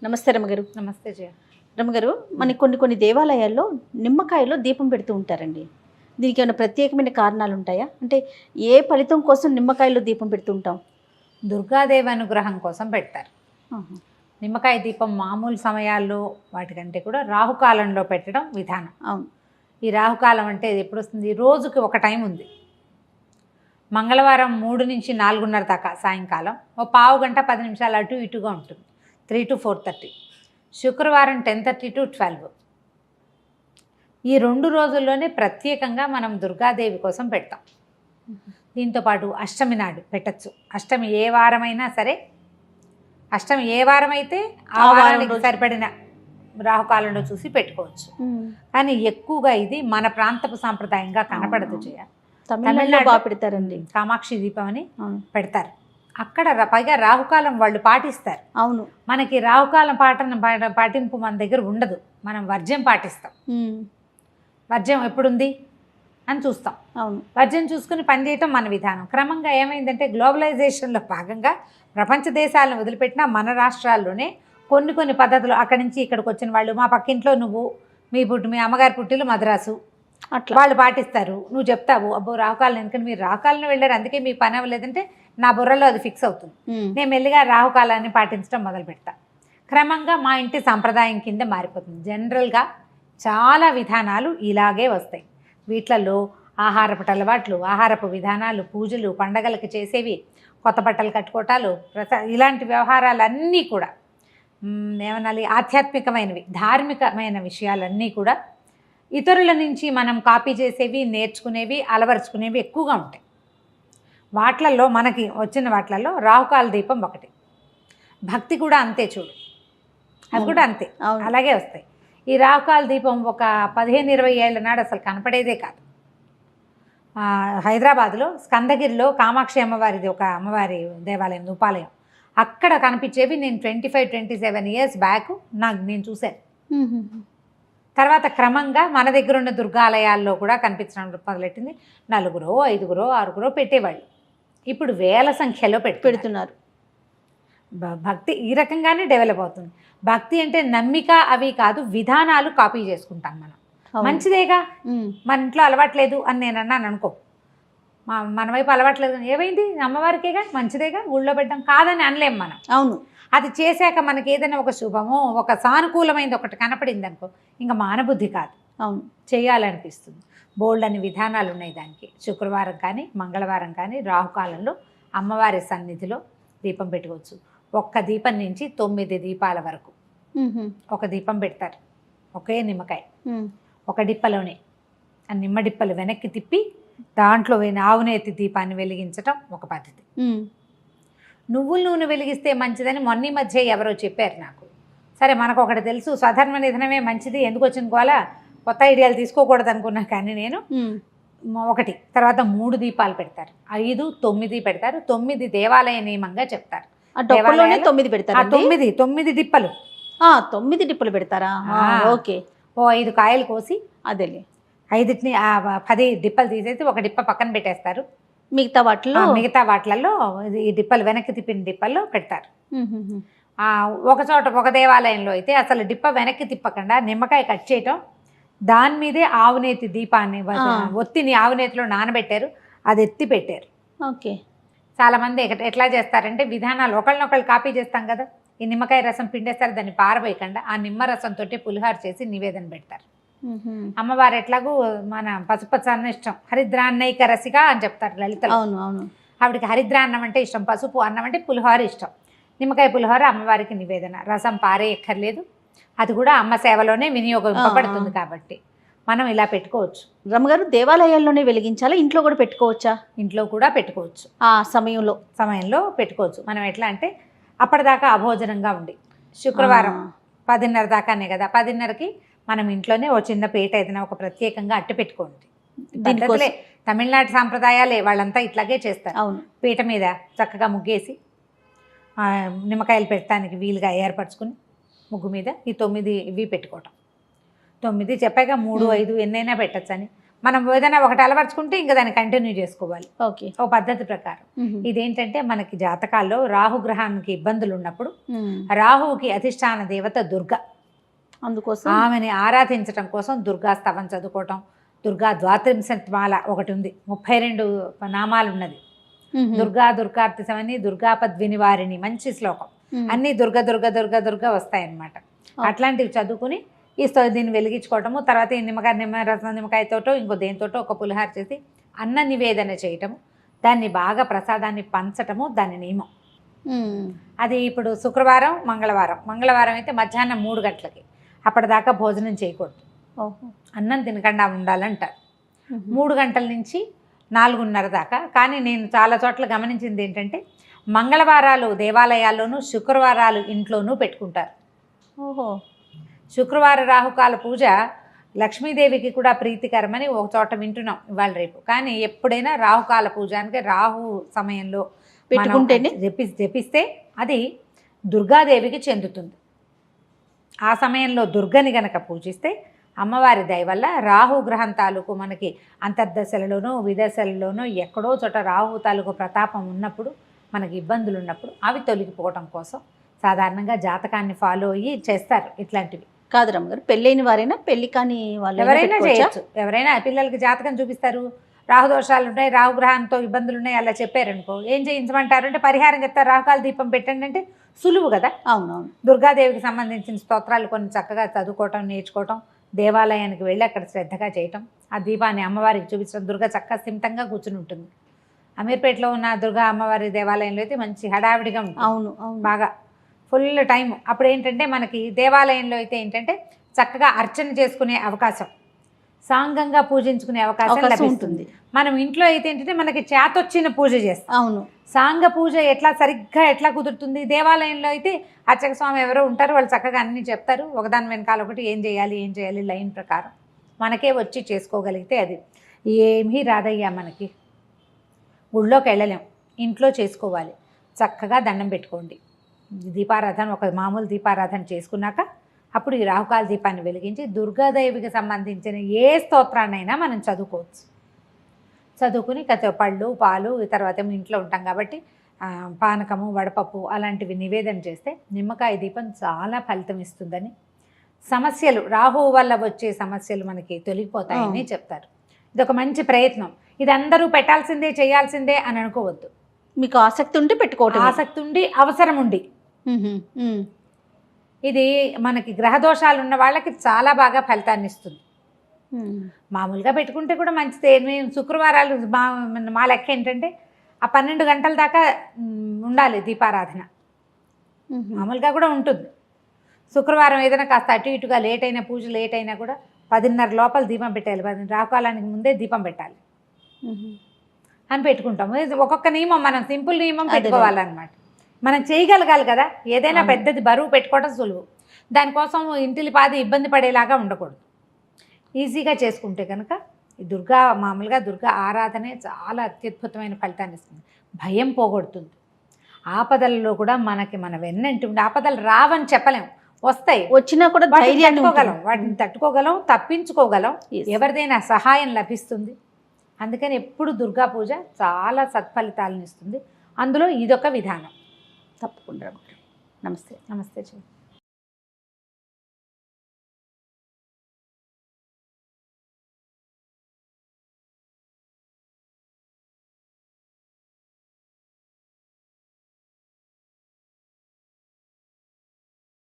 నమస్తే రమగారు. నమస్తే జయ. రమగారు, మనకి కొన్ని దేవాలయాల్లో నిమ్మకాయలో దీపం పెడుతూ ఉంటారండి. దీనికి ఏమైనా ప్రత్యేకమైన కారణాలు ఉంటాయా? అంటే ఏ ఫలితం కోసం నిమ్మకాయలో దీపం పెడుతూ ఉంటాం? దుర్గాదేవి అనుగ్రహం కోసం పెడతారు. నిమ్మకాయ దీపం మామూలు సమయాల్లో వాటికంటే కూడా రాహుకాలంలో పెట్టడం విధానం. అవును. ఈ రాహుకాలం అంటే ఇది ఎప్పుడు వస్తుంది? రోజుకి ఒక టైం ఉంది. మంగళవారం 3 నుంచి 4:30 దాకా సాయంకాలం, ఓ పావు గంట 10 నిమిషాలు అటు ఇటుగా ఉంటుంది, 3 to 4:30. శుక్రవారం 10:30 to 12. ఈ 2 రోజుల్లోనే ప్రత్యేకంగా మనం దుర్గాదేవి కోసం పెడతాం. దీంతోపాటు అష్టమి నాడు పెట్టచ్చు. అష్టమి ఏ వారమైనా సరే, అష్టమి ఏ వారం అయితే ఆ వారానికి సరిపడిన రాహుకాలంలో చూసి పెట్టుకోవచ్చు. కానీ ఎక్కువగా ఇది మన ప్రాంతపు సాంప్రదాయంగా కనపడదు చేయ. తమిళనాడులో బాగా పెడతారండి. కామాక్షి దీపం అని పెడతారు. అక్కడ పైగా రాహుకాలం వాళ్ళు పాటిస్తారు. అవును. మనకి రాహుకాలం పాటింపు మన దగ్గర ఉండదు. మనం వర్జ్యం పాటిస్తాం. వర్జ్యం ఎప్పుడుంది అని చూస్తాం. అవును. వర్జ్యం చూసుకుని పనిచేయటం మన విధానం. క్రమంగా ఏమైందంటే గ్లోబలైజేషన్లో భాగంగా ప్రపంచ దేశాలను వదిలిపెట్టినా మన రాష్ట్రాల్లోనే కొన్ని పద్ధతులు అక్కడి నుంచి ఇక్కడికి వచ్చిన వాళ్ళు, మా పక్కింట్లో నువ్వు మీ అమ్మగారి పుట్టిలు మద్రాసు, అట్లా వాళ్ళు పాటిస్తారు. నువ్వు చెప్తావు, అబ్బో రాహుకాలం, ఎందుకంటే మీరు రాహుకాలను వెళ్ళారు అందుకే మీకు పని అవ్వలేదంటే నా బుర్రలో అది ఫిక్స్ అవుతుంది. నేను మెల్లిగా రాహుకాలాన్ని పాటించడం మొదలు పెడతా. క్రమంగా మా ఇంటి సంప్రదాయం కింద మారిపోతుంది. జనరల్గా చాలా విధానాలు ఇలాగే వస్తాయి. వీటిలలో ఆహారపు అలవాట్లు, ఆహారపు విధానాలు, పూజలు, పండగలకు చేసేవి, కొత్త బట్టలు కట్టుకోవటాలు, ఇలాంటి వ్యవహారాలన్నీ కూడా ఏమనాలి, ఆధ్యాత్మికమైనవి, ధార్మికమైన విషయాలన్నీ కూడా ఇతరుల నుంచి మనం కాపీ చేసేవి, నేర్చుకునేవి, అలవరుచుకునేవి ఎక్కువగా ఉంటాయి. వాట్లల్లో మనకి వచ్చిన వాట్లలో రాహుకాల దీపం ఒకటి. భక్తి కూడా అంతే చూడు, అది కూడా అంతే, అలాగే వస్తాయి. ఈ రాహుకాల దీపం ఒక 15-20 ఏళ్ల నాడు అసలు కనపడేదే కాదు. హైదరాబాద్లో స్కందగిరిలో కామాక్షి అమ్మవారిది ఒక అమ్మవారి దేవాలయం, ఉపాలయం, అక్కడ కనిపించేవి నేను 25-27 ఇయర్స్ బ్యాక్ నేను చూశాను. తర్వాత క్రమంగా మన దగ్గర ఉన్న దుర్గాలయాల్లో కూడా కనిపించడం మొదలెట్టింది. 4, 5, 6 పెట్టేవాళ్ళు. ఇప్పుడు వేల సంఖ్యలో పెడుతున్నారు. భక్తి ఈ రకంగానే డెవలప్ అవుతుంది. భక్తి అంటే నమ్మిక అవి కాదు, విధానాలు కాపీ చేసుకుంటాం మనం. మంచిదేగా, మన ఇంట్లో అలవాట్లేదు అని నేను అన్నాను అనుకో, మన వైపు అలవాట్లేదు, ఏమైంది అమ్మవారికేగా, మంచిదేగా, ఊళ్ళో పెట్టడం కాదని అనలేం మనం. అవును. అది చేశాక మనకి ఏదైనా ఒక శుభమో ఒక సానుకూలమైనది ఒకటి కనపడింది అనుకో, ఇంకా మానబుద్ధి కాదు, అవును, చేయాలనిపిస్తుంది. బోల్డ్ అని విధానాలు ఉన్నాయి దానికి. శుక్రవారం కానీ మంగళవారం కానీ రాహుకాలంలో అమ్మవారి సన్నిధిలో దీపం పెట్టుకోవచ్చు. ఒక్క దీపం నుంచి 9 దీపాల వరకు ఒక దీపం పెడతారు. ఒకే నిమ్మకాయ ఒక డిప్పలోనే, ఆ నిమ్మ డిప్పలు వెనక్కి తిప్పి దాంట్లో ఆవునేతి దీపాన్ని వెలిగించటం ఒక పద్ధతి. నువ్వుల నూనె వెలిగిస్తే మంచిదని మొన్న మధ్య ఎవరో చెప్పారు నాకు. సరే, మనకు ఒకటి తెలుసు, స్వధర్మ నిధనమే మంచిది, ఎందుకు వచ్చిన గోల, కొత్త ఐడియాలు తీసుకోకూడదు అనుకున్నా. కానీ నేను ఒకటి తర్వాత 3 దీపాలు పెడతారు, 5, 9 పెడతారు. 9 దేవాలయ నియమంగా చెప్తారు. 9 పెడతారు. 9 డిప్పలు, 9 డిప్పలు పెడతారా? ఓకే. ఓ 5 కాయలు కోసి అదేలే 5ని 10 డిప్పలు తీసేసి ఒక డిప్ప పక్కన పెట్టేస్తారు. మిగతా వాటిలలో ఈ డిప్పలు వెనక్కి తిప్పిన డిప్పల్లో పెడతారు. ఒక చోట ఒక దేవాలయంలో అయితే అసలు డిప్ప వెనక్కి తిప్పకుండా నిమ్మకాయ కట్ చేయటం, దాని మీదే ఆవునేతి దీపాన్ని ఒత్తిని ఆవునేతిలో నానబెట్టారు, అది ఎత్తి పెట్టారు. ఓకే. చాలామంది ఎట్లా చేస్తారంటే విధానాలు ఒకళ్ళనొకళ్ళు కాపీ చేస్తాం కదా. ఈ నిమ్మకాయ రసం పిండేస్తారు, దాన్ని పారబోయకుండా ఆ నిమ్మ రసంతో పులిహార చేసి నివేదన పెడతారు. అమ్మవారు ఎట్లాగూ మన పసుపచ్చ అన్న ఇష్టం, హరిద్రాన్నైక రసిక అని చెప్తారు లలితలో. అవును అవును. ఆవిడకి హరిద్రాన్నం అంటే ఇష్టం, పసుపు అన్నం అంటే పులిహోర ఇష్టం. నిమ్మకాయ పులిహోర అమ్మవారికి నివేదన, రసం పారే ఎక్కర్లేదు, అది కూడా అమ్మ సేవలోనే వినియోగింపబడుతుంది కాబట్టి మనం ఇలా పెట్టుకోవచ్చు. రమ్మగారు, దేవాలయాల్లోనే వెలిగించాలా, ఇంట్లో కూడా పెట్టుకోవచ్చా? ఇంట్లో కూడా పెట్టుకోవచ్చు. ఆ సమయంలో పెట్టుకోవచ్చు. మనం ఎట్లా అంటే అప్పటిదాకా అభోజనంగా ఉండి, శుక్రవారం 10:30 దాకానే కదా, 10:30కి మనం ఇంట్లోనే ఓ చిన్న పీట ఏదైనా ఒక ప్రత్యేకంగా అట్టు పెట్టుకోండి. పద్ధతులే, తమిళనాడు సాంప్రదాయాలే, వాళ్ళంతా ఇట్లాగే చేస్తారు. అవును. పీట మీద చక్కగా ముగ్గేసి నిమ్మకాయలు పెట్టడానికి వీలుగా ఏర్పరచుకుని ముగ్గు మీద ఈ 9 ఇవి పెట్టుకోవటం. 9 చెప్పాక 3, 5 ఎన్నైనా పెట్టచ్చని. మనం ఏదైనా ఒకటి అలవర్చుకుంటే ఇంకా దాన్ని కంటిన్యూ చేసుకోవాలి ఓకే. ఓ పద్ధతి ప్రకారం. ఇదేంటంటే మనకి జాతకాల్లో రాహుగ్రహానికి ఇబ్బందులు ఉన్నప్పుడు రాహువుకి అధిష్టాన దేవత దుర్గ, అందుకోసం ఆమెని ఆరాధించడం కోసం దుర్గా స్తవం చదువుకోవటం. దుర్గా ద్వాత్రింశమాల ఒకటి ఉంది, 32 నామాలు ఉన్నది. దుర్గా దుర్గార్తిసమని దుర్గాపద్వినివారిణి, మంచి శ్లోకం. అన్నీ దుర్గ దుర్గ దుర్గ దుర్గ వస్తాయన్నమాట. అట్లాంటివి చదువుకుని దీన్ని వెలిగించుకోవటము. తర్వాత ఈ నిమ్మకాయతోటో ఇంకో దేనితోటో ఒక పులిహార చేసి అన్న నివేదన చేయటము, దాన్ని బాగా ప్రసాదాన్ని పంచటము దాని నియమం. అది ఇప్పుడు శుక్రవారం మంగళవారం అయితే మధ్యాహ్నం 3 గంటలకి, అప్పటిదాకా భోజనం చేయకూడదు, అన్నం తినకుండా ఉండాలంటారు. 3 గంటల నుంచి 4:30 దాకా. కానీ నేను చాలా చోట్ల గమనించింది ఏంటంటే మంగళవారాలు దేవాలయాల్లోనూ శుక్రవారాలు ఇంట్లోనూ పెట్టుకుంటారు. ఓహో. శుక్రవార రాహుకాల పూజ లక్ష్మీదేవికి కూడా ప్రీతికరమని ఒక చోట వింటున్నాం ఇవాళ రేపు. కానీ ఎప్పుడైనా రాహుకాల పూజ అంటే రాహు సమయంలో పెట్టుకుంటేనే జపిస్తే అది దుర్గాదేవికి చెందుతుంది. ఆ సమయంలో దుర్గని గనక పూజిస్తే అమ్మవారి దయ వల్ల రాహు గ్రహం తాలూకు మనకి అంతర్దశలలోనూ విదశలలోనూ ఎక్కడో చోట రాహు తాలూకు ప్రతాపం ఉన్నప్పుడు, మనకి ఇబ్బందులు ఉన్నప్పుడు అవి తొలగిపోవటం కోసం సాధారణంగా జాతకాన్ని ఫాలో అయ్యి చేస్తారు. ఇట్లాంటివి కాదు రమ్మగారు, పెళ్ళైన వారైనా పెళ్లి కాని వాళ్ళు ఎవరైనా చేయొచ్చు. ఎవరైనా పిల్లలకి జాతకం చూపిస్తారు, రాహుదోషాలు ఉన్నాయి, రాహుగ్రహంతో ఇబ్బందులు ఉన్నాయి, అలా చెప్పారనుకో ఏం చేయించమంటారు అంటే పరిహారం చెప్తారు, రాహుకాల దీపం పెట్టండి అంటే సులువు కదా. అవునవును. దుర్గాదేవికి సంబంధించిన స్తోత్రాలు కొన్ని చక్కగా చదువుకోవటం, నేర్చుకోవటం, దేవాలయానికి వెళ్ళి అక్కడ శ్రద్ధగా చేయటం, ఆ దీపాన్ని అమ్మవారికి చూపించడం. దుర్గా చక్కగా స్థిమితంగా కూర్చుని ఉంటుంది. అమీర్పేటలో ఉన్న దుర్గా అమ్మవారి దేవాలయంలో అయితే మంచి హడావిడిగా ఉంటుంది. అవును, బాగా ఫుల్ టైం. అప్పుడు ఏంటంటే మనకి దేవాలయంలో అయితే ఏంటంటే చక్కగా అర్చన చేసుకునే అవకాశం, సాంగంగా పూజించుకునే అవకాశం లభిస్తుంది. మనం ఇంట్లో అయితే ఏంటంటే మనకి చేతొచ్చిన పూజ చేస్తాం. అవును. సాంగ పూజ సరిగ్గా ఎట్లా కుదురుతుంది? దేవాలయంలో అయితే అర్చక స్వామి ఎవరో ఉంటారు, వాళ్ళు చక్కగా అన్నీ చెప్తారు, ఒకదాని వెనకాల ఒకటి ఏం చేయాలి లైన్ ప్రకారం మనకే వచ్చి చేసుకోగలిగితే అది ఏమీ రాదయ్యా. మనకి గుళ్ళోకి వెళ్ళలేం, ఇంట్లో చేసుకోవాలి. చక్కగా దండం పెట్టుకోండి, దీపారాధన ఒక మామూలు దీపారాధన చేసుకున్నాక అప్పుడు ఈ రాహుకాల దీపాన్ని వెలిగించి దుర్గాదేవికి సంబంధించిన ఏ స్తోత్రాన్నైనా మనం చదువుకోవచ్చు. చదువుకుని పళ్ళు పాలు తర్వాత ఇంట్లో ఉంటాం కాబట్టి పానకము వడపప్పు అలాంటివి నివేదన చేస్తే నిమ్మకాయ దీపం చాలా ఫలితం ఇస్తుందని, సమస్యలు రాహువు వల్ల వచ్చే సమస్యలు మనకి తొలగిపోతాయని చెప్తారు. ఇది ఒక మంచి ప్రయత్నం. ఇది అందరూ పెట్టాల్సిందే చేయాల్సిందే అని అనుకోవద్దు. మీకు ఆసక్తి ఉంటే పెట్టుకోవటం, ఆసక్తి ఉండి అవసరం ఉండి. ఇది మనకి గ్రహదోషాలు ఉన్న వాళ్ళకి చాలా బాగా ఫలితాన్ని ఇస్తుంది. మామూలుగా పెట్టుకుంటే కూడా మంచిదే. మేము శుక్రవారాలు మా లెక్క ఏంటంటే ఆ 12 గంటల దాకా ఉండాలి దీపారాధన. మామూలుగా కూడా ఉంటుంది. శుక్రవారం ఏదైనా కాస్త అటు ఇటుగా లేట్ అయినా, పూజ లేట్ అయినా కూడా 10:30 లోపల దీపం పెట్టాలి, 10 రాకాలానికి ముందే దీపం పెట్టాలి అని పెట్టుకుంటాము. ఒక్కొక్క నియమం, మనం సింపుల్ నియమం పెట్టుకోవాలన్నమాట. మనం చేయగలగాలి కదా. ఏదైనా పెద్దది బరువు పెట్టుకోవడం సులువు, దానికోసం ఇంటిలి పాది ఇబ్బంది పడేలాగా ఉండకూడదు. ఈజీగా చేసుకుంటే కనుక మామూలుగా దుర్గా ఆరాధనే చాలా అత్యద్భుతమైన ఫలితాన్ని ఇస్తుంది. భయం పోగొడుతుంది. ఆపదలలో కూడా మన వెన్నంటి ఉండి, ఆపదలు రావని చెప్పలేం, వస్తాయి, వచ్చినా కూడా వాటిని తట్టుకోగలం, తప్పించుకోగలం, ఎవరిదైనా సహాయం లభిస్తుంది. అందుకని ఎప్పుడు దుర్గా పూజ చాలా సత్ఫలితాలను ఇస్తుంది. అందులో ఇదొక విధానం. తప్పకుండా. నమస్తే. నమస్తే.